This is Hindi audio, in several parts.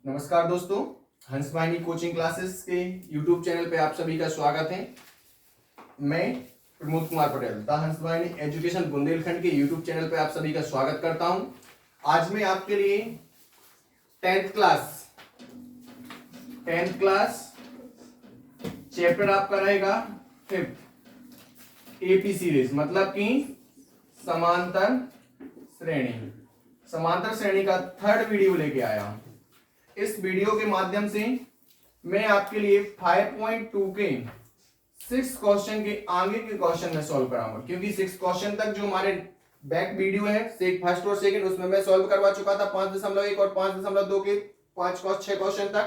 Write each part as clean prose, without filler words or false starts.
नमस्कार दोस्तों, हंस वाहिनी कोचिंग क्लासेस के यूट्यूब चैनल पे आप सभी का स्वागत है। मैं प्रमोद कुमार पटेल द हंस वाहिनी एजुकेशन बुंदेलखंड के यूट्यूब चैनल पे आप सभी का स्वागत करता हूं। आज मैं आपके लिए 10th क्लास चैप्टर आपका रहेगा 5th एपी सीरीज, मतलब कि समांतर श्रेणी का 3rd वीडियो लेके आया हूं। इस वीडियो के माध्यम से मैं आपके लिए 5.2 के 6 क्वेश्चन के आगे के क्वेश्चन में सॉल्व कराऊंगा, क्योंकि 6 क्वेश्चन तक जो हमारे बैक वीडियो है फर्स्ट और सेकंड, उसमें मैं सॉल्व करवा चुका था 5.1 और 5.2 के 6 क्वेश्चन तक।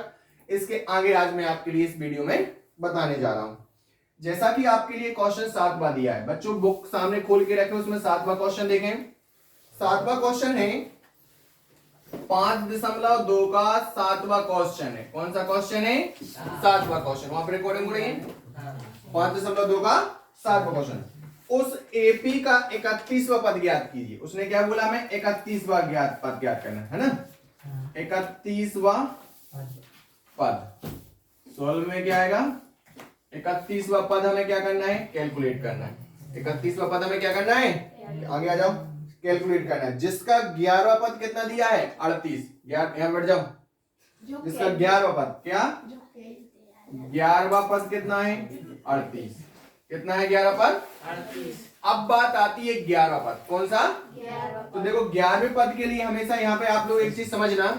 इसके आगे आज मैं आपके लिए इस वीडियो में बताने जा रहा हूं। जैसा कि आपके लिए क्वेश्चन 7वां दिया है, बच्चों बुक सामने खोल के रखें, उसमें 7वां क्वेश्चन देखें। 7वां क्वेश्चन है 5.2 का 7वां क्वेश्चन है। कौन सा क्वेश्चन है? 7वां क्वेश्चन। वहां पर रिकॉर्डिंग हो रही है। 5.2 का 7वां क्वेश्चन। उस एपी का 31वां पद ज्ञात कीजिए। उसने क्या बोला? मैं 31वां पद ज्ञात करना है ना। 31वां पद सॉल्व में क्या आएगा? 31वां पद हमें क्या करना है? कैलकुलेट करना है। 31वां पद हमें क्या करना है? आगे आ जाओ, कैलकुलेट करना है। जिसका 11वां पद कितना दिया है? 38। यहां बैठ जाओ। जिसका 11वां पद क्या? 11वां पद कितना है? 38। कितना है 11वां पद? 38। अब बात आती है 11वां पद। कौन सा? 11वां। तो देखो 11वें पद के लिए हमेशा यहाँ पे आप लोग एक चीज समझना,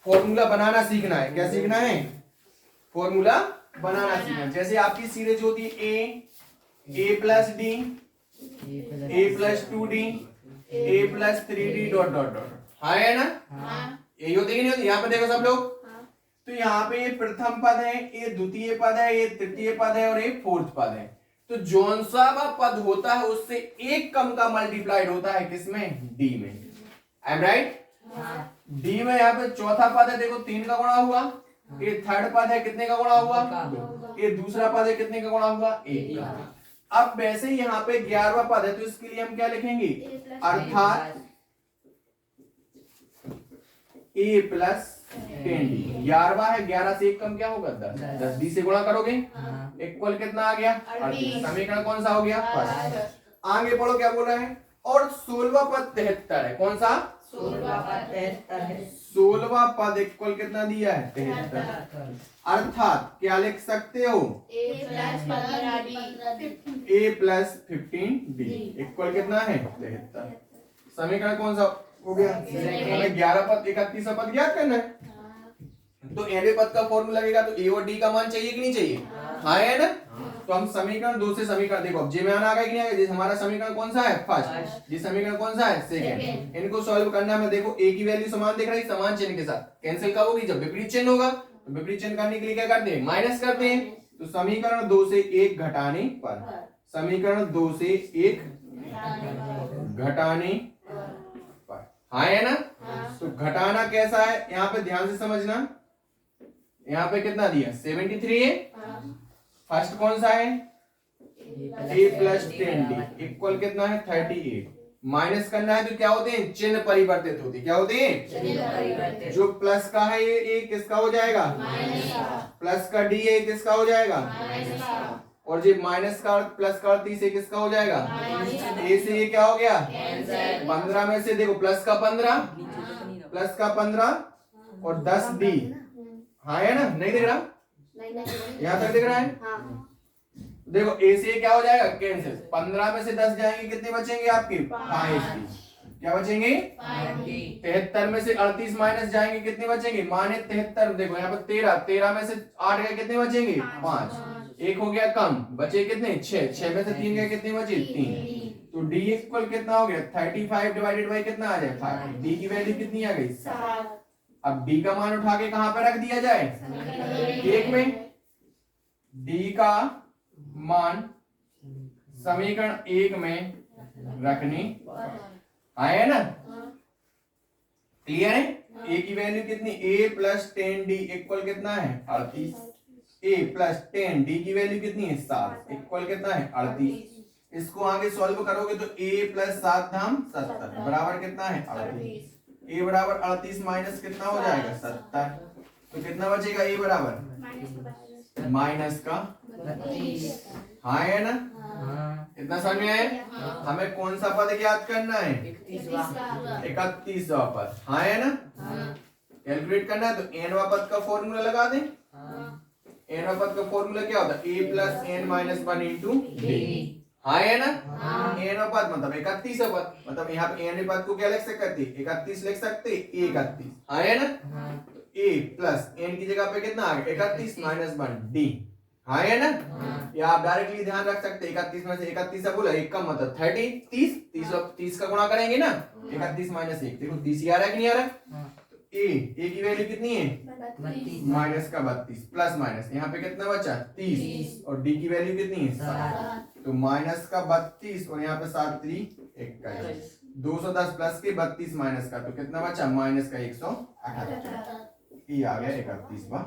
फॉर्मूला बनाना सीखना है। क्या सीखना है? फॉर्मूला बनाना सीखना। जैसे आपकी सीरीज होती है A plus D, A plus 2d, a plus 3d dot dot dot. हाँ है ना? यही होती है कि नहीं होती? यहाँ पे देखो सब लोग। तो यहाँ पे ये प्रथम पद है, ये द्वितीय पद है, ये तृतीय पद है और ये 4th पद है। तो जौन सा पद होता है उससे एक कम का मल्टीप्लाइड होता है किसमें? डी में। I am right? डी में यहाँ पे चौथा पद है, देखो 3 का गुणा हुआ। ये 3rd पद है, कितने का गुणा हुआ? 2। ये दूसरा पद है, कितने का गुणा हुआ? 1 का। अब वैसे ही यहाँ पे 11वां पद है, तो इसके लिए हम क्या लिखेंगे? अर्थात a प्लस 10d। 11वां है, 11 से एक कम क्या होगा? 10। 10 d से गुणा करोगे, इक्वल कितना आ गया? 38। समीकरण कौन सा हो गया? फर्स्ट। आगे पढ़ो क्या बोल रहा है। और 16वां पद 73 है। कौन सा? 16वां पद 73 है। 16वां पद इक्वल कितना दिया है? 73। अर्थात क्या लिख सकते हो? a प्लस 15d इक्वल कितना है? 73। समीकरण कौन सा हो गया? हमें 11 पद 31वां पद ज्ञात करना है। तो एवे पद का फॉर्मूला लगेगा, तो ए और डी का मान चाहिए कि नहीं चाहिए? हाँ है ना? तो हम समीकरण 2 से समीकरण, देखो अब जे में आ गया कि नहीं आ गया? हमारा समीकरण कौन सा है? फर्स्ट। जी समीकरण कौन सा है? सेकंड। इनको सॉल्व करना है। देखो ए की वैल्यू समान दिख रही है, समान चिन्ह के साथ कैंसिल कब होगी? जब विपरीत चिन्ह होगा। तो विपरीत चिन्ह करने के लिए क्या करते हैं? माइनस करते हैं। तो समीकरण 2 से 1 घटाने पर, समीकरण 2 से 1 घटाने पर, हाँ है ना? तो घटाना कैसा है यहाँ पे ध्यान से समझना। यहाँ पे कितना दिया? 73 है। फर्स्ट कौन सा है? a प्लस 10d इक्वल कितना है? 38। माइनस करना है तो क्या होते हैं? चिन्ह परिवर्तित होते हैं। क्या होते हैं? जो प्लस का है ये किसका हो जाएगा? प्लस का d है किसका हो जाएगा? और जो माइनस का प्लस का 30 है किसका हो जाएगा? a से ये क्या हो गया? 15 में से देखो प्लस का 15 और 10d। हाँ है ना? नहीं दिख रहा? यहाँ तक दिख रहा है? देखो a से क्या हो जाएगा? कैंसिल। 15 में से 10 जाएंगे, कितने बचेंगे आपके? 5d। क्या बचेंगे? 73 में से 38 माइनस जाएंगे, कितने बचेंगे? माने 73। देखो यहाँ पर 13 में से 8 गए, कितने बचेंगे? 5। एक हो गया कम, बचे कितने? 6 में से 3 गए, कितने बचे? 3। तो d इक्वल कितना हो गया? 35 डिवाइडेड बाई कितना आ जाए? 5। d की वैल्यू कितनी आ गई? 7। अब d का मान उठा के कहां पे रख दिया जाए? 1 में। d का मान समीकरण 1 में रखने आया ना? क्लियर है? a की वैल्यू कितनी? a प्लस 10d इक्वल कितना है? 38। a प्लस 10d की वैल्यू कितनी है? 7 इक्वल कितना है? 38। इसको आगे सॉल्व करोगे तो a प्लस 7 धाम 70 बराबर कितना है? 38। ए बराबर 38 माइनस कितना हो जाएगा 70। तो कितना बचेगा ए बराबर माइनस का 32। हाँ है ना, हाँ। इतना समझ में आया। हमें कौन सा पद ज्ञात करना है 31वां पद, हाँ है ना। कैलकुलेट करना है तो n वां पद का फॉर्मूला लगा दें। n वां पद का फॉर्मूला क्या होता है a plus n minus 1 into d, हाँ है ना। n वां पद मतलब 31वां पद, मतलब यहाँ पे n पद को क्या लिख सकते 31 लिख सकते 31, हाँ है ना। a प्लस n की जगह पे कितना आ गया 31 माइनस 1 d, हाँ है ना। या आप डायरेक्टली ध्यान रख सकते 31 में से 31 बोला 1 का मतलब 30 30 का गुणा करेंगे ना 31 माइनस 1 देखो 30 आ रहा है कि नहीं आ रहा है। ए की वैल्यू कितनी है माइनस का 32 प्लस माइनस यहाँ पे कितना बचा 30 और डी की वैल्यू कितनी है 7, तो माइनस का 32 और यहाँ पे 7 3 21 210 प्लस के 32 माइनस का तो कितना बचा माइनस का 178, ये आ गया 31वां।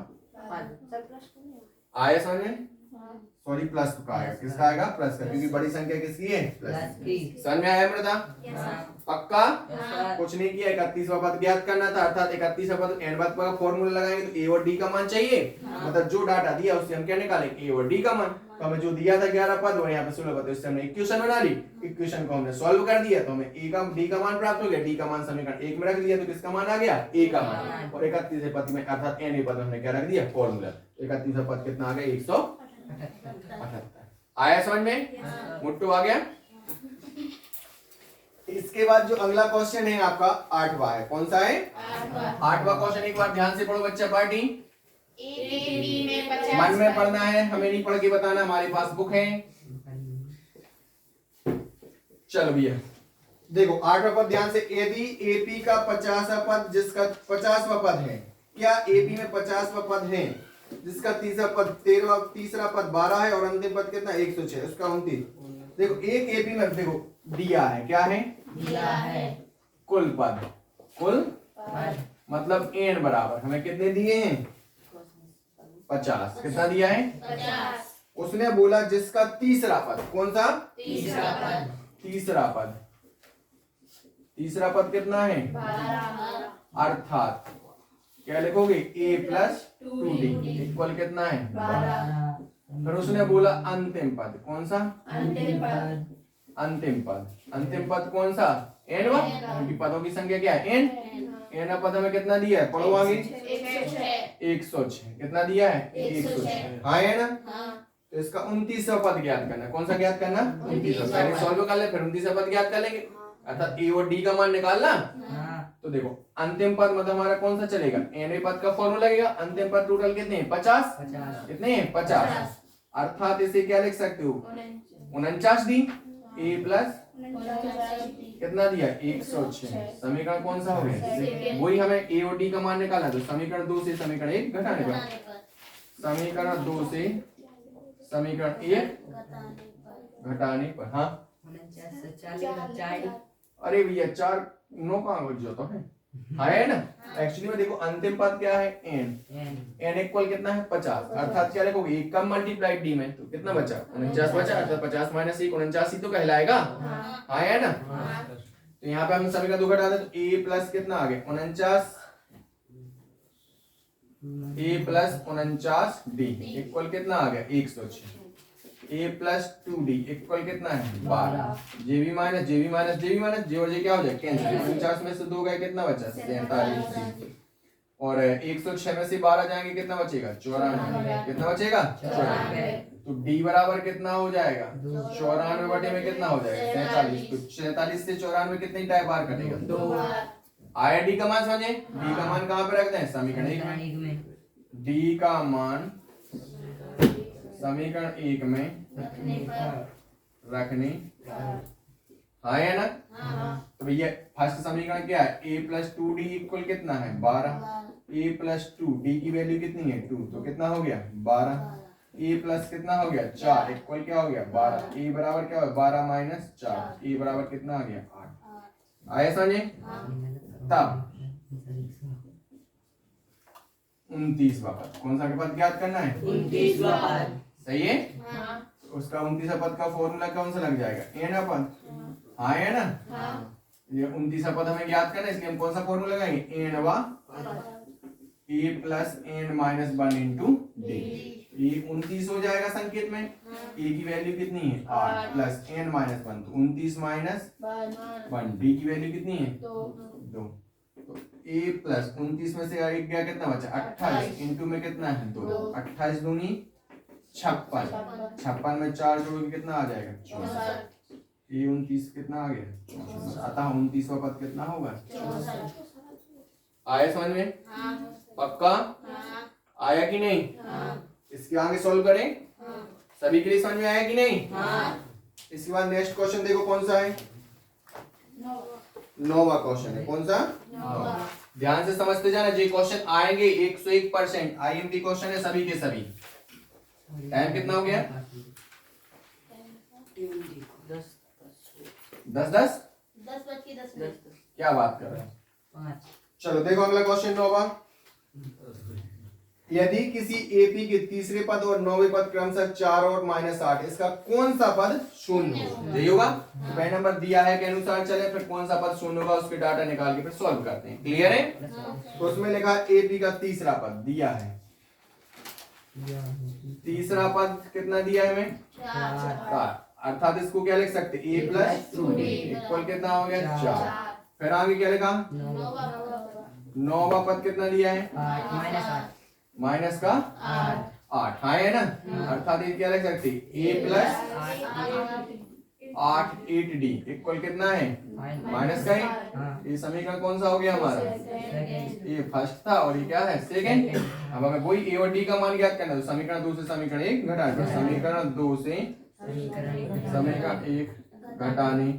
आया समझ में, सॉरी प्लस का आएगा, किसका आएगा प्लस का, क्योंकि बड़ी संख्या किसकी है प्लस की। समझ में आया मृदा पक्का। कुछ नहीं किया 31वां पद ज्ञात करना था, अर्थात 31वां पद n पद का फॉर्मूला लगाएंगे तो a और d का मान चाहिए, मतलब जो डाटा दिया उससे हम क्या निकालेंगे a और d का मान। तो हमें जो दिया था 11 पद और यहाँ पे 16 पद, उससे हमने इक्वेशन बना ली, इक्वेशन को हमने सॉल्व कर दिया तो हमें a का d का मान प्राप्त हो गया, d का मान समीकरण 1 में रख दिया तो किसका मान आ गया a का मान, और 31वें पद में अर्थात n पद में हमने क्या रख दिया फॉर्मूला, 31वां पद कितना आ गया 178। आया समझ में, मुट्टू आ गया। इसके बाद जो अगला क्वेश्चन है आपका 8वां है, कौन सा है 8वां क्वेश्चन। एक बार ध्यान से पढ़ो बच्चा पार्टी, मन में पढ़ना है, हमें नहीं पढ़ के बताना, हमारे पास बुक है। चलो भैया देखो 8वां पद ध्यान से, यदि एपी का 50वां पद जिसका 50वां पद है, क्या एपी में 50वां पद है जिसका तीसरा पद 13वां, तीसरा पद 12 है और अंतिम पद कितना 106, उसका 29। देखो एक एपी में देखो दिया है, क्या है दिया है कुल पद, कुल मतलब n बराबर हमें कितने दिए हैं 50, कितना दिया है 50। उसने बोला जिसका तीसरा पद, कौन सा तीसरा पद, तीसरा पद, तीसरा पद कितना है 12। अर्थात क्या लिखोगे a प्लस 2d इक्वल कितना है 12। फिर उसने बोला अंतिम पद, कौन सा अंतिम पद, अंतिम पद, अंतिम पद कौन सा n वा, क्योंकि पदों की संख्या क्या है n, n पद हमें कितना दिया है पढ़ो आगे 106, कितना दिया है 106, हाँ है ना। तो इसका 29वां पद ज्ञात करना, कौन सा ज्ञात करना 29वां, पहले सॉल्व कर ले फिर 29वां पद ज्ञात कर लेंगे, अर्थात a और d का मान निकालना। तो देखो अंतिम पद मतलब हमारा कौन सा चलेगा n पद का फॉर्मूला लगेगा, अंतिम पद टोटल कितने हैं 50, कितने हैं 50, अर्थात इसे क्या लिख सकते हो 49 दी a प्लस कितना दिया 106, समीकरण कौन सा हो गया, वही हमें a और d का मान निकालना, तो समीकरण 2 से समीकरण 1 घटाने पर, समीकरण 2 से समीकरण 1 घटाने पर, हाँ अरे भैया 4 9 कहाँ बच जाता है ना। एक्चुअली में देखो अंतिम पद क्या है n इक्वल कितना है 50, अर्थात क्या लिखोगे एक कम मल्टीप्लाइड डी में तो कितना बचा 49 बचा, अर्थात 50 माइनस 1 49 ही तो कहलाएगा, हाँ है ना। तो यहाँ पे हम समीकरण 2 घटा दे तो a प्लस कितना आ गया 49, a प्लस 49 d इक्वल कितना आ गया 106, a प्लस 2d इक्वल कितना है 12, जेबी माइनस जेबी माइनस जेबी माइनस जे और जे क्या हो जाए कैंसिल, 49 में से 2 गए कितना बचा 47, और 106 में से 12 जाएंगे कितना बचेगा 94, कितना बचेगा 94, तो d बराबर कितना हो जाएगा 94 बटे में कितना हो जाएगा 47, तो 47 से 94 कितनी टाइम बार कटेगा 2। आया d का मान समझे, d का मान कहाँ पे रखते हैं समीकरण 1 में, d का मान समीकरण 1 में रखने, हाँ है ना। तो भैया फर्स्ट समीकरण क्या है a प्लस 2d इक्वल कितना है 12, a प्लस 2 d की वैल्यू कितनी है 2, तो कितना हो गया 12, a प्लस कितना हो गया 4 इक्वल क्या हो गया 12, a बराबर क्या हो 12 माइनस 4, a बराबर कितना आ गया 8। आया समझे। तब 29वां पद, कौन सा पद ज्ञात करना है 29वां पद, सही है। उसका 29वां पद का फॉर्मूला कौन सा लग जाएगा n पद, हाँ है ना। ये 29वां पद हमें ज्ञात करना है, इसलिए हम कौन सा फॉर्मूला लगाएंगे, एन वा A plus N minus 1 into D. ये 29 हो जाएगा संकेत में, ए की वैल्यू कितनी है 8 प्लस एन माइनस 1, तो 29 माइनस 1, डी की वैल्यू कितनी है 2। तो ए प्लस 29 में से एक गया कितना बचा 28 इंटू में कितना है 2, 28 दूनी 56, 56 में 4 जोड़ोगे कितना आ जाएगा 64। ये 29 कितना आ गया, अतः 29वां पद कितना होगा 64। आया समझ में, पक्का आया कि नहीं, इसके आगे सॉल्व करें, सभी के लिए समझ में आया कि नहीं। इसके बाद नेक्स्ट क्वेश्चन देखो कौन सा है, 9वां क्वेश्चन है, कौन सा 9। ध्यान से समझते जाना, जो क्वेश्चन आएंगे 101% आईएमपी क्वेश्चन है सभी के सभी। टाइम कितना हो गया 10 क्या बात कर रहे हैं। चलो देखो अगला क्वेश्चन 9वां, यदि किसी एपी के तीसरे पद और 9वें पद क्रमशः 4 और -8, इसका कौन सा पद शून्य हो, यही होगा। पहले नंबर दिया है के अनुसार चले, फिर कौन सा पद शून्य होगा उसके डाटा निकाल के फिर सॉल्व करते हैं। क्लियर है, तो उसमें लिखा एपी का तीसरा पद दिया है, तीसरा पद कितना दिया है हमें 4, अर्थात इसको क्या लिख सकते ए प्लस 2d इक्वल कितना हो गया 4। फिर आगे क्या लिखा 9वां पद कितना दिया है माइनस का 8, हाँ है ना, अर्थात ये क्या लिख सकते ए प्लस 8 8d इक्वल कितना है माइनस का 8। ये समीकरण कौन सा हो गया हमारा, ये फर्स्ट था और ये क्या है सेकंड। अब हमें वही ए और डी का मान ज्ञात करना है, तो समीकरण 2 से समीकरण 1 घटाने, समीकरण 2 से समीकरण 1 घटाने,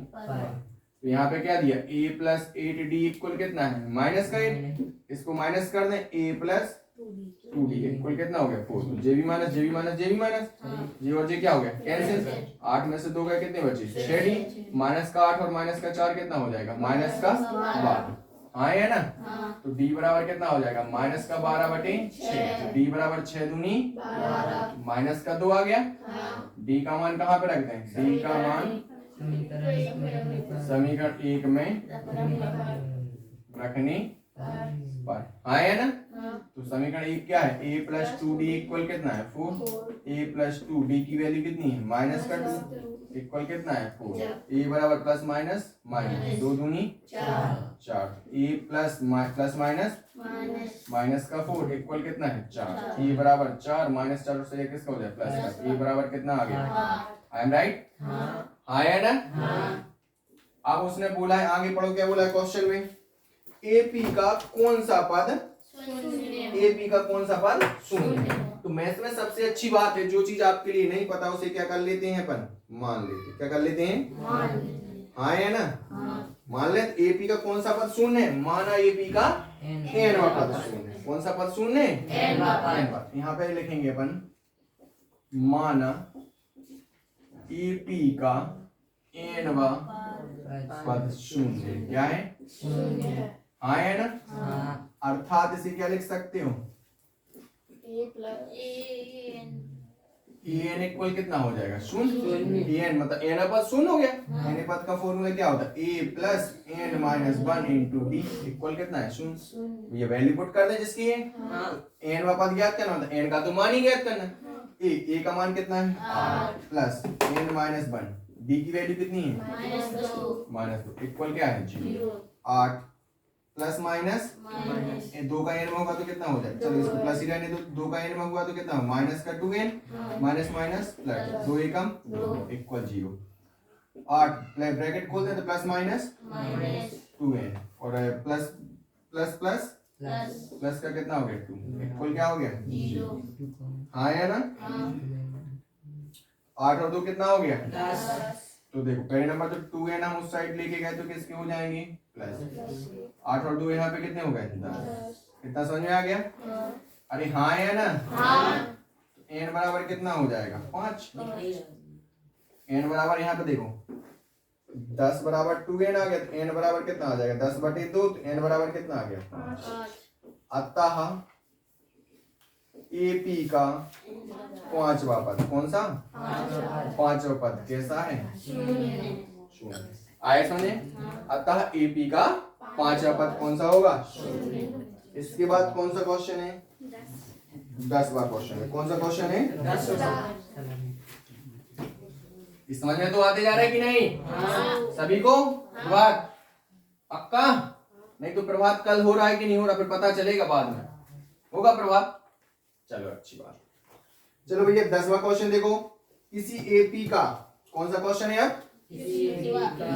तो यहाँ पे क्या दिया a प्लस 8d इक्वल कितना है माइनस का 8, इसको माइनस कर दें a प्लस 2d इक्वल कितना हो गया 4, जे भी माइनस जे भी माइनस जे भी माइनस, जे और जे क्या हो गया कैंसिल, 8 में से 2 गए कितने बचे 6d, माइनस का 8 और माइनस का 4 कितना हो जाएगा माइनस का 12, हाँ है ना। तो d बराबर कितना हो जाएगा माइनस का 12/6, d बराबर 6 दूनी माइनस का 2 आ गया। d का मान कहाँ पे रखते हैं, d का मान समीकरण 1 में रखने पर, हाँ है ना। तो समीकरण 1 क्या है a प्लस 2d इक्वल कितना है 4, a प्लस 2d की वैल्यू कितनी है माइनस का 2 इक्वल कितना है 4, a बराबर प्लस माइनस माइनस 2 दूनी 4, a प्लस माइनस माइनस का 4 इक्वल कितना है 4, a बराबर 4 माइनस 4 से किसका हो जाए प्लस का, a बराबर कितना आ गया, आई एम राइट, हाँ है ना। अब उसने बोला है आगे पढ़ो क्या बोला है क्वेश्चन में, एपी का कौन सा पद एपी का कौन सा पद शून्य। तो मैथ में सबसे अच्छी बात है, जो चीज आपके लिए नहीं पता उसे क्या कर लेते हैं अपन मान लेते, क्या कर लेते हैं हाँ है ना, मान ले एपी का कौन सा पद शून्य है, माना एपी का एनवा पद शून्य है, कौन सा पद शून्य है एनवा। यहाँ पे लिखेंगे अपन माना एपी का एनवा पद शून्य, क्या है हाँ है ना, अर्थात इसे क्या लिख सकते हो एन इक्वल कितना हो जाएगा शून्य, एन मतलब एन पद शून्य हो गया, एन पद का फॉर्मूला क्या होता है A plus N minus 1 into D equal कितना है शून्य। ये वैल्यू पुट कर दे जिसकी है, एन का पद ज्ञात करना होता है, एन का तो मान ही ज्ञात करना, ए का मान कितना है 8 प्लस एन माइनस 1, डी की वैल्यू कितनी है -2 इक्वल क्या है 0। 8 प्लस माइनस 2 का एन में होगा तो कितना हो जाए, चलो इसको प्लस ही रहने दो, 2 का एन में हुआ तो कितना माइनस का 2n माइनस माइनस प्लस 2 एकम 2 इक्वल 0। 8 ब्रैकेट खोल दे तो प्लस माइनस 2n और प्लस प्लस प्लस प्लस का कितना हो गया 2 इक्वल क्या हो गया 0, हाँ है ना। 8 और 2 कितना हो गया 10। तो देखो पहले नंबर तो 2n हम उस साइड लेके गए तो किसके हो जाएंगे प्लस, 8 और 2 यहाँ पे कितने हो गए 10, कितना समझ में आ गया, अरे हाँ है ना। तो n बराबर कितना हो जाएगा 5, n बराबर यहाँ पे देखो 10 बराबर 2n आ गया, तो n बराबर कितना आ जाएगा 10/2, तो n बराबर कितना आ गया 5। अतः एपी का 5वां पद कौन सा 5वां पद कैसा है शून्य। आया समझे? अतः AP का पांचवा पद कौन सा होगा? इसके बाद कौन सा क्वेश्चन है? 10वां क्वेश्चन है। कौन सा क्वेश्चन है? इस समझ में तो आते जा रहा है कि नहीं सभी को? प्रभात पक्का? नहीं तो प्रभात कल हो रहा है कि नहीं हो रहा फिर पता चलेगा बाद में। होगा प्रभात? चलो अच्छी बात। चलो भैया 10वां क्वेश्चन देखो। किसी AP का कौन सा क्वेश्चन है अब?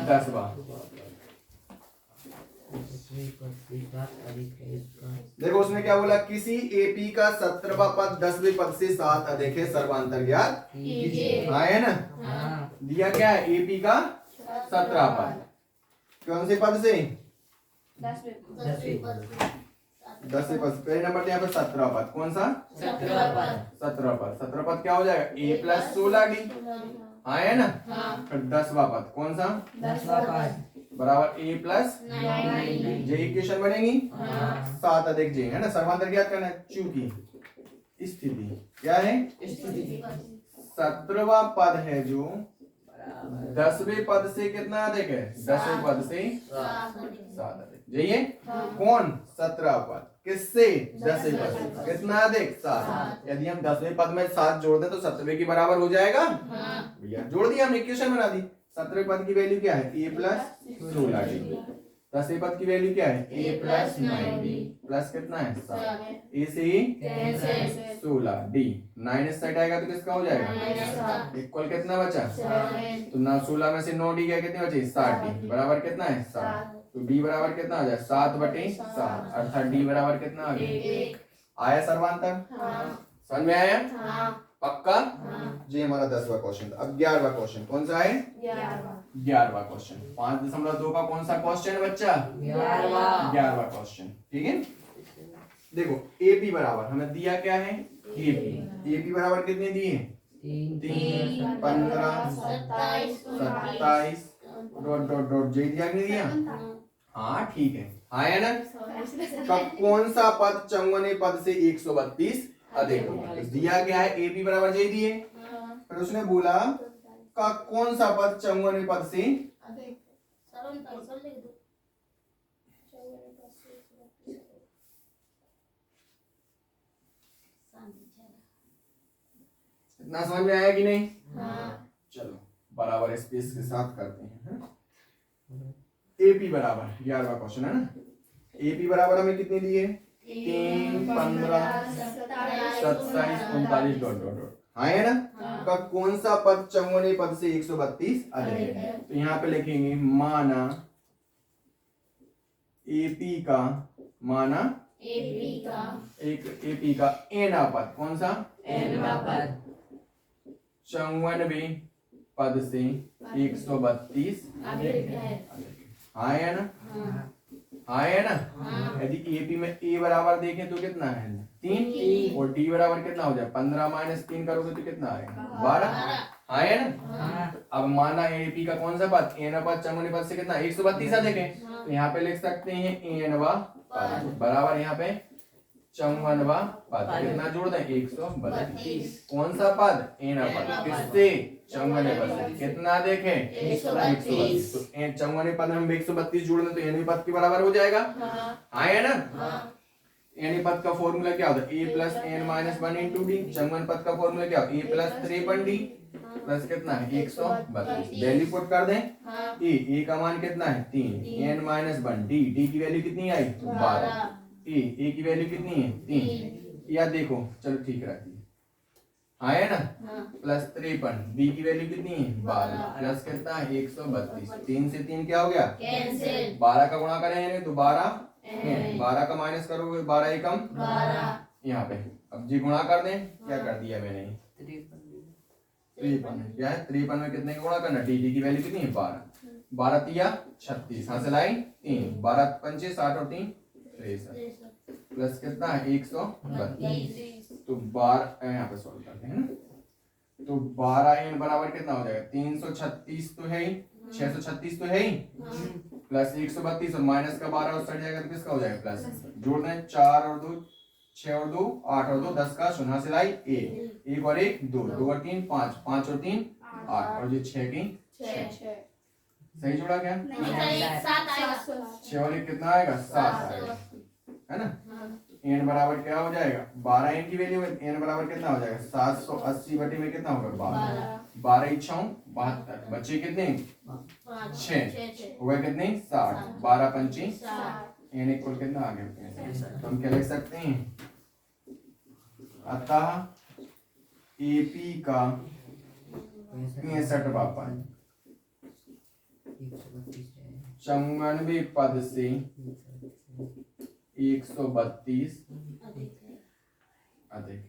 10वां। देखो उसने क्या बोला? किसी AP का 17वां पद 10वें पद से 7 अधिक है, सर्वांतर ज्ञात कीजिए। हाँ है ना? दिया क्या है? AP का 17वां पद कौन से पद से? 10वें पद। पहले नंबर यहाँ पे 17वां पद कौन सा? 17वां पद। 17वां पद क्या हो जाएगा? A plus 16D। हाँ है ना? फिर 10वां पद कौन सा? 10वां पद बराबर A प्लस जे इक्वेशन बनेगी 7 अधिक J है ना? सर्वांतर ज्ञात करना है। चूंकि स्थिति क्या है? 17वां पद है जो 10वें पद से कितना अधिक है? 10वें पद से 7 अधिक। जाइए कौन? 17वां पद किससे? 10वें पद से कितना अधिक? 7। यदि हम 10वें पद में 7 जोड़ दें तो 17वें के बराबर हो जाएगा भैया। जोड़ दिया हमने, इक्वेशन बना दी। 17वें पद की वैल्यू क्या है? A plus 16D। 10वें पद की वैल्यू क्या है? A प्लस 9D प्लस कितना है? 7। A से 16D 9 इस साइड आएगा तो किसका हो जाएगा? इक्वल कितना बचा? तो ना 16 में से 9D गया, कितने बचे? 7D बराबर कितना है? 7। तो D बराबर कितना आ जाए? 7/7 अर्थात D बराबर कितना आ गया? आया सर्वांतर? समझ में आया? पक्का? ये हमारा 10वां क्वेश्चन था। अब 11वां क्वेश्चन कौन सा है? 11वां क्वेश्चन 5.2 का कौन सा क्वेश्चन है बच्चा? 11वां क्वेश्चन। ठीक है, देखो AP बराबर हमें दिया क्या है? AP बराबर कितने दिए? 3 15 27 डॉट डॉट डॉट जे दिया कि नहीं दिया? हाँ ठीक है। हाँ है ना? कब कौन सा पद 54वें पद से 132 अधिक होगा? तो दिया क्या है? AP बराबर जे दिए, फिर उसने बोला का कौन सा पद 54वें पद से इतना समझ में आया कि नहीं? चलो बराबर स्पेस के साथ करते हैं। AP बराबर 11वां क्वेश्चन है ना? AP बराबर हमें कितने दिए? 3 15 27 39 डॉट डॉट डॉट। हाँ है ना? का कौन सा पद 54वें पद से 132 अधिक है? तो यहाँ पे लिखेंगे माना AP का, माना एक AP का एना पद कौन सा? 54वें पद से 132 अधिक है। हाँ है ना? हाँ है ना? यदि AP में A बराबर देखें तो कितना है? 3 और D बराबर कितना हो जाए? 15 माइनस 3 करोगे तो कितना आएगा? 12। हाँ है ना? अब माना AP का कौन सा पद? एन पद 54वें पद से कितना? 132 अधिक है। तो यहाँ पे लिख सकते हैं एनवा पद बराबर यहाँ पे 54वां पद कितना जोड़ दें? 132। कौन सा पद? एना पद किससे? 54वें पद से कितना देखें? 132। तो 54वें पद में हम 132 जोड़ दें तो एनवें पद के बराबर हो जाएगा। हाँ है ना? एनवें पद का फॉर्मूला क्या होता है? A plus n minus 1 into D. 54वें पद का फॉर्मूला क्या होता है? A प्लस 53D प्लस कितना है? 132। वैल्यू पुट कर दें। A का मान कितना है? 3 n माइनस 1 D की वैल्यू कितनी आई? 12। A की वैल्यू कितनी है? 3। या देखो चलो ठीक रहती है। हाँ है ना? प्लस 53 B की वैल्यू कितनी है? 12 प्लस कितना है? 132। 3 से 3 क्या हो गया? कैंसिल। 12 का गुणा करेंगे तो 12 12 का माइनस करोगे 12 एकम 12 यहाँ पे। अब जी गुणा कर दें। क्या कर दिया मैंने? 53 क्या है? 53 में कितने का गुणा करना? डी की वैल्यू कितनी है? 12 12 तिया 36 हां से लाई 3 12 पंचे 60 और 3 63 प्लस कितना है? 132। तो 12 यहाँ पे सॉल्व करते हैं ना। तो 12 n बराबर कितना हो जाएगा? 336 तो है ही, 636 तो है ही, प्लस 132 और माइनस का 12 उस साइड जाएगा तो किसका हो जाएगा? प्लस। जोड़ दें 4 और 2 6 और 2 8 और 2 10 का शून्य से लाई 1 और 1 2 2 और 3 5 5 और 3 8 और ये 6 की 6। सही जोड़ा क्या? सात आएगा। 6 वाले कितना आएगा? 7 आएगा, है ना? n बराबर क्या हो जाएगा? 12 n की वैल्यू है, n बराबर कितना हो जाएगा? 780 बटे में कितना होगा? 12। 12 इच्छाओं 72, बचे कितने? 6 हो गए कितने? 60। 12 पंची n इक्वल कितना आ गया? तो हम क्या लिख सकते हैं? अतः AP का 65वां पद 94 पद से 132 अधिक।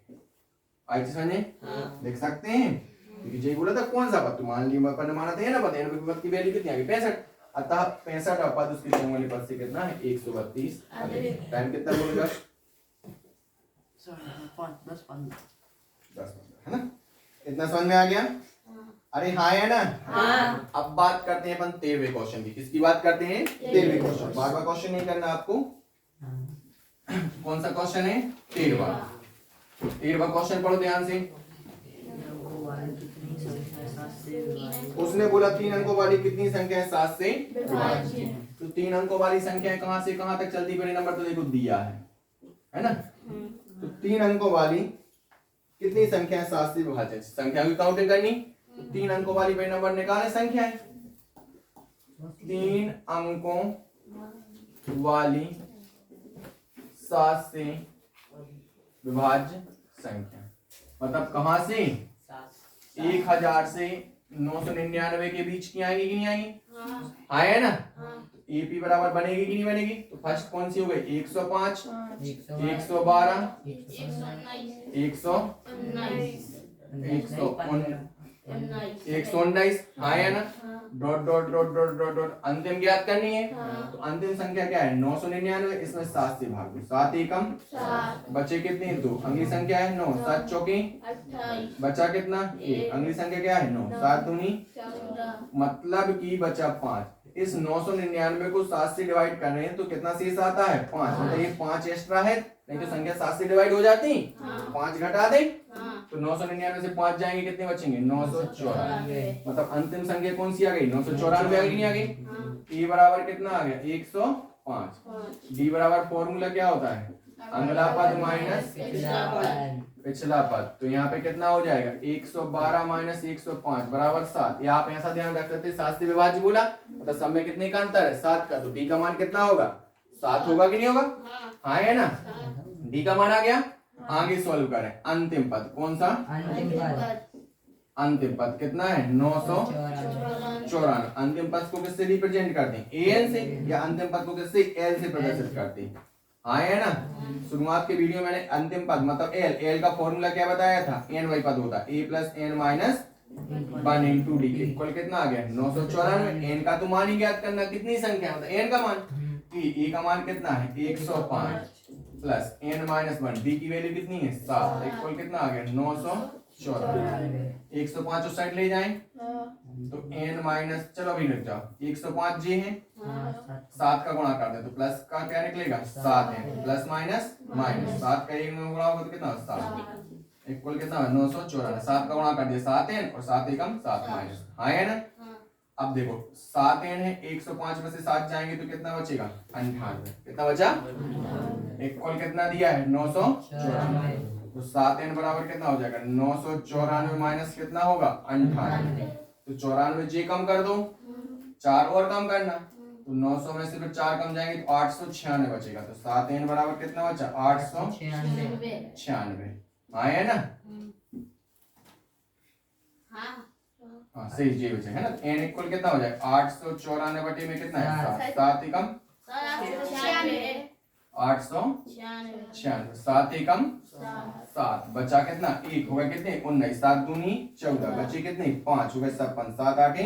आई चीज समझे? देख सकते हैं, क्योंकि जय बोला था कौन सा पद, तो मान लिया अपन ने माना था ये ना पद, n पद की वैल्यू कितनी आ गई? 65। अतः 65 पद उसके 94 पद से कितना है? 132 अधिक। टाइम कितना बोलेगा? 10 है ना? इतना समझ में आ गया? अरे हाँ है ना? अब बात करते हैं अपन 13वें क्वेश्चन की। किसकी बात करते हैं? 13वें क्वेश्चन। 12वां क्वेश्चन नहीं करना आपको। कौन सा क्वेश्चन है? 13वां। 13वां क्वेश्चन पढ़ो ध्यान से। उसने बोला 3 अंकों वाली कितनी संख्या है 7 से विभाज्य। तो 3 अंकों वाली संख्या कहां से कहां तक चलती? पहले नंबर तो देखो दिया है ना? तो 3 अंकों वाली कितनी संख्या है 7 से विभाज्य? संख्या की काउंटिंग करनी। 3 अंकों वाली पहले नंबर निकाले संख्या है। 3 अंकों वाली 7 से विभाज्य संख्या, मतलब कहां से? 1000 से 999 के बीच की आएगी कि नहीं आएगी? हाँ है ना? AP बराबर बनेगी कि नहीं बनेगी? तो फर्स्ट कौन सी हो गई? 105, 112, 119। हाँ है ना? Dot dot dot dot dot dot अंतिम ज्ञात करनी है। तो अंतिम संख्या क्या है? 999। इसमें 7 से भाग दो, 7 एकम बचे कितने? 2। अगली संख्या है 9, 7 चौके 28, बचा कितना? 1। अगली संख्या क्या है? 9, 7 दूनी 14, मतलब कि बचा 5। इस 999 को 7 से डिवाइड कर रहे हैं तो कितना शेष आता है? 5। मतलब ये 5 एक्स्ट्रा है, नहीं तो संख्या 7 से डिवाइड हो जाती। 5 घटा दे तो 999 से 5 जाएंगे, कितने बचेंगे? 994। मतलब अंतिम संख्या कौन सी आ गई? 994 आ गई, नहीं आ गई? ए बराबर कितना आ गया? 105। डी बराबर फॉर्मूला क्या होता है? अगला पद माइनस पिछला पद। तो यहाँ पे कितना हो जाएगा? 112 माइनस 105 बराबर 7। या आप ऐसा ध्यान रख सकते हैं 7 से विभाज्य बोला मतलब सब में कितने का अंतर है? 7 का। तो डी का मान कितना होगा? 7 होगा कि नहीं होगा? हाँ है ना? डी का मान आ गया। आगे सॉल्व करें। अंतिम पद कौन सा? अंतिम पद कितना है? 994। अंतिम पद को किससे रिप्रेजेंट करते हैं? an से। या अंतिम पद को किससे? l से प्रदर्शित करते हैं। हाँ है ना? शुरुआत के वीडियो मैंने अंतिम पद मतलब l का फॉर्मूला क्या बताया था? n वाई पद होता है a plus n minus 1 into D equal कितना आ गया? 994। n का तो मान ही ज्ञात करना, कितनी संख्या मतलब n का मान। ए का मान कितना है? 105 प्लस n माइनस 1, डी की वैल्यू कितनी है? 7 इक्वल कितना आ गया? 994। 105 उस साइड ले जाएं तो n माइनस, चलो अभी लिख जाओ, 105 जे है, 7 का गुणा कर दे तो प्लस का क्या निकलेगा? 7 है, प्लस माइनस माइनस 7 का 1 में गुणा होगा तो कितना? 7 इक्वल कितना? 994। 7 का गुणा कर दिया 7 n और 7 एकम 7 माइनस। हाँ है ना? अब देखो 7 n है, 105 में से 7 जाएंगे तो कितना बचेगा? 98। कितना बचा? इक्वल कितना दिया है? 994। तो 7 n बराबर कितना हो जाएगा? 994 माइनस कितना होगा? 98। तो 94 जे कम कर दो, 4 और कम करना, तो 900 में से फिर 4 कम जाएंगे तो 896 बचेगा। तो 7 n बराबर कितना बचा? 896। हाँ है ना? हाँ सही जे बचे है ना? n इक्वल कितना हो जाएगा? 894 बटे में कितना है? 7 एकम 896। 7 एकम 7 बचा कितना? 1 होगा कितने? 19। 7 दूनी 14 बचे कितने? 5 हो गए 56। 7 8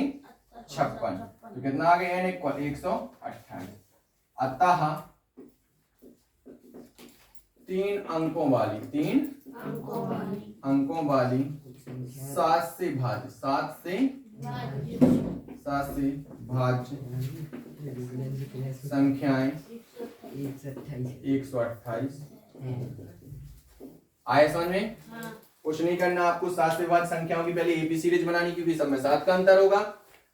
56। तो कितना आ गया? n equal 128। अतः 3 अंकों वाली 7 से भाज्य 7 से भाज्य संख्याएं 128 आए समझ में? कुछ नहीं करना आपको। 7 से भाज्य संख्याओं की पहले एबी सीरीज बनानी, क्योंकि सब में 7 का अंतर होगा।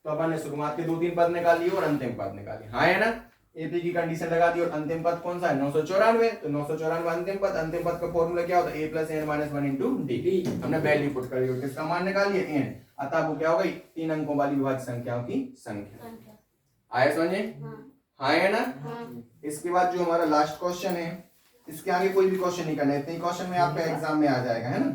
तो अपन ने शुरुआत के 2-3 पद निकाल लिए और अंतिम पद निकाली, हाँ है ना। एपी की कंडीशन लगा दी और अंतिम पद कौन सा है 994, तो 994 अंतिम पद का फॉर्मूला क्या होता है a plus N minus 1 into D. हमने वैल्यू पुट कर दी, किसका मान निकाल लिया एन, अतः वो क्या हो गई 3 अंकों वाली विभाज्य संख्याओं की संख्या। आया समझे, हाँ है ना। इसके बाद जो हमारा लास्ट क्वेश्चन है, इसके आगे कोई भी क्वेश्चन नहीं करना है, इतने क्वेश्चन में आपका एग्जाम में आ जाएगा, है ना।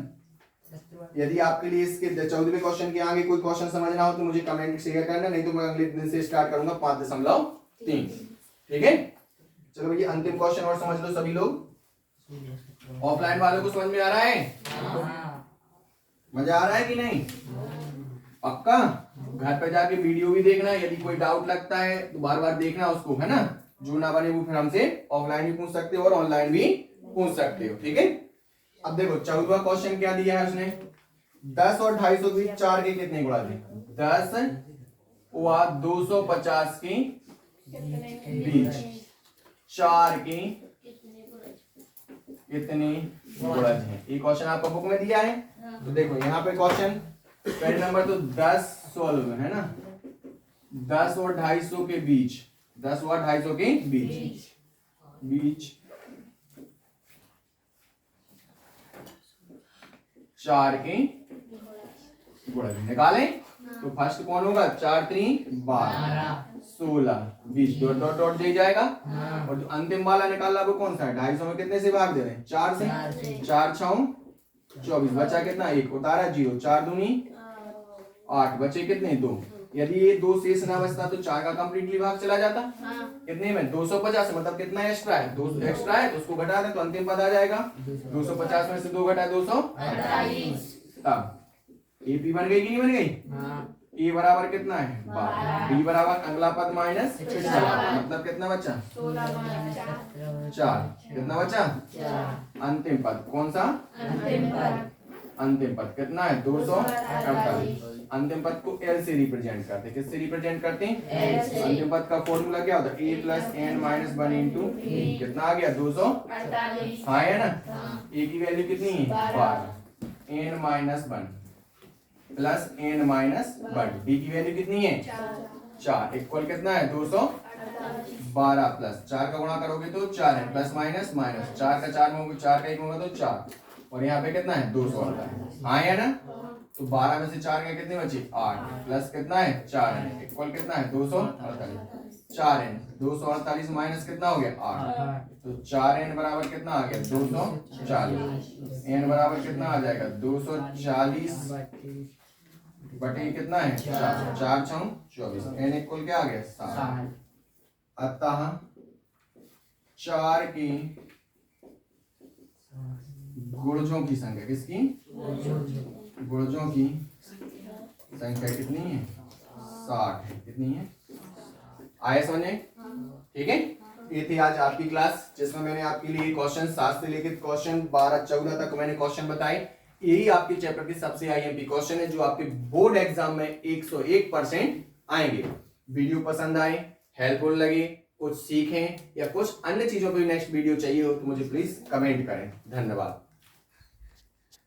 यदि आपके लिए इसके 14वें क्वेश्चन के आगे कोई क्वेश्चन समझना हो तो मुझे कमेंट शेयर करना, नहीं तो मैं अगले दिन से स्टार्ट करूंगा 5.3, ठीक है। चलो भैया अंतिम क्वेश्चन और समझ लो सभी लोग। ऑफलाइन वालों को समझ में आ रहा है, मजा आ रहा है कि नहीं, पक्का। घर पे जाके वीडियो भी देखना, यदि कोई डाउट लगता है तो बार बार देखना उसको, है ना। जो ना बने वो फिर हमसे ऑफलाइन भी पूछ सकते हो और ऑनलाइन भी पूछ सकते हो, ठीक है। अब देखो 14वां क्वेश्चन क्या दिया है उसने, 10 और 250 के बीच 4 के कितने गुणा थे, 10 व 250 के बीच 4 के कितने गुणज हैं। ये क्वेश्चन आपका बुक में दिया है, तो देखो यहाँ पे क्वेश्चन पहले नंबर तो 10 सॉल्व है ना, 10 और 250 के बीच, 10 और 250 के बीच 4 के गुणज निकालें। तो फर्स्ट कौन होगा, 4 3 12 16 20 डॉट डॉट डॉट दे जाएगा। और जो अंतिम वाला निकाला वो कौन सा है, 250 में कितने से भाग दे रहे हैं, 4 से, 4 6 24, बचा कितना 1, उतारा 0, 4 दूनी 8, बचे कितने 2। यदि ये 2 शेष ना बचता तो 4 का कंप्लीटली भाग चला जाता, कितने में 250, मतलब कितना एक्स्ट्रा है, 2 एक्स्ट्रा है, तो उसको घटा दें तो अंतिम पद आ जाएगा 250 में से 2 घटा 248। तब एपी बन गई कि नहीं बन गई, ए बराबर कितना है 12, बी बराबर अगला पद माइनस 16, मतलब कितना बचा 4, कितना बचा अंतिम पद, कौन सा अंतिम पद कितना है 248। अंतिम पद को एल से रिप्रेजेंट करते हैं, किससे रिप्रेजेंट करते हैं, अंतिम पद का फॉर्मूला क्या होता है a plus N minus 1 into कितना आ गया 248, हाँ है ना। a की वैल्यू कितनी है 12, N minus 1 plus N minus 1, D की वैल्यू कितनी है 4, इक्वल कितना है 212 प्लस 4 का गुणा करोगे तो 4 है, प्लस माइनस माइनस 4 का 4 में होगा, 4 का 1 होगा तो 4, और यहाँ पे कितना है 248, हाँ है ना। तो 12 में से 4 का कितने बचे 8, प्लस कितना है 4 है, इक्वल कितना है 248, 4 एन 248 माइनस कितना हो गया 8, तो 4 एन बराबर कितना आ गया 240, एन बराबर कितना आ जाएगा 240 बटे कितना है 4, 4 6 24, एन इक्वल क्या आ गया 7। अतः 4 की गुणजों की संख्या, किसकी गुणजों की संख्या कितनी है 60 है, कितनी है, आया समझे, ठीक है। ये थी आज आपकी क्लास जिसमें मैंने आपके लिए क्वेश्चन 7 से लेकर क्वेश्चन 12-14 तक मैंने क्वेश्चन बताए। यही आपके चैप्टर के सबसे आईएमपी क्वेश्चन है जो आपके बोर्ड एग्जाम में 101% आएंगे। वीडियो पसंद आए, हेल्पफुल लगे, कुछ सीखें या कुछ अन्य चीजों पर नेक्स्ट वीडियो चाहिए हो तो मुझे प्लीज कमेंट करें। धन्यवाद।